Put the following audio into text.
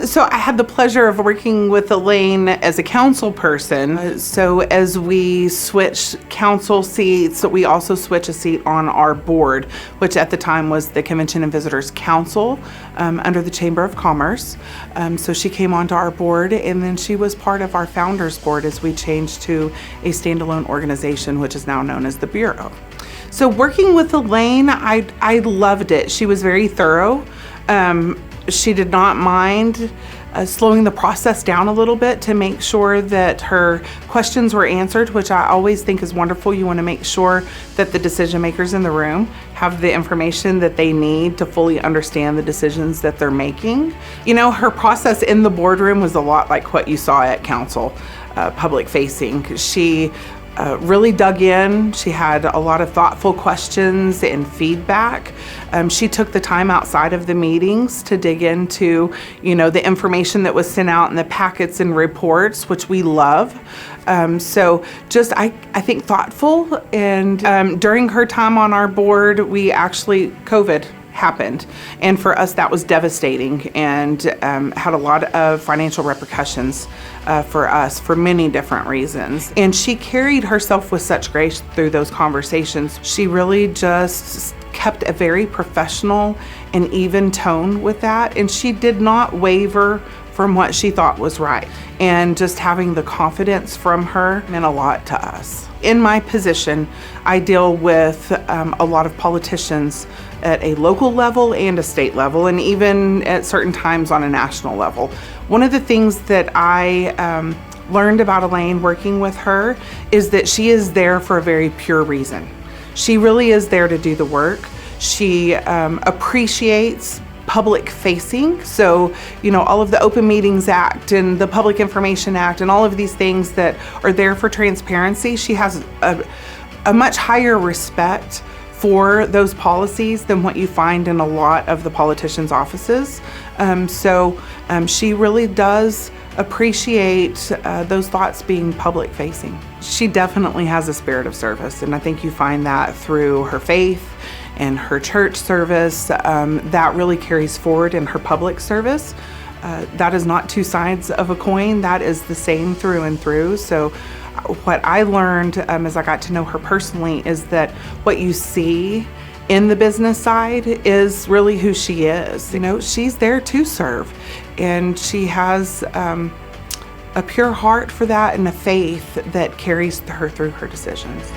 So I had the pleasure of working with Elaine as a council person. So as we switch council seats, we also switch a seat on our board, which at the time was the Convention and Visitors Council under the Chamber of Commerce. So she came onto our board, and then she was part of our founders board as we changed to a standalone organization, which is now known as the Bureau. So working with Elaine, I loved it. She was very thorough. She did not mind slowing the process down a little bit to make sure that her questions were answered, which I always think is wonderful. You want to make sure that the decision makers in the room have the information that they need to fully understand the decisions that they're making. You know, her process in the boardroom was a lot like what you saw at council, public facing. She really dug in. She had a lot of thoughtful questions and feedback. She took the time outside of the meetings to dig into, you know, the information that was sent out in the packets and reports, which we love. So just, I think thoughtful. And during her time on our board, COVID happened. And for us, that was devastating and had a lot of financial repercussions for us for many different reasons. And she carried herself with such grace through those conversations. She really just kept a very professional and even tone with that. And she did not waver from what she thought was right. And just having the confidence from her meant a lot to us. In my position, I deal with a lot of politicians at a local level and a state level, and even at certain times on a national level. One of the things that I learned about Elaine working with her is that she is there for a very pure reason. She really is there to do the work. She appreciates public facing. So, you know, all of the Open Meetings Act and the Public Information Act and all of these things that are there for transparency. She has a much higher respect for those policies than what you find in a lot of the politicians' offices. She really does appreciate those thoughts being public facing. She definitely has a spirit of service, and I think you find that through her faith and her church service. That really carries forward in her public service. That is not two sides of a coin. That is the same through and through. So what I learned as I got to know her personally is that what you see in the business side is really who she is. You know, she's there to serve, and she has a pure heart for that and a faith that carries her through her decisions.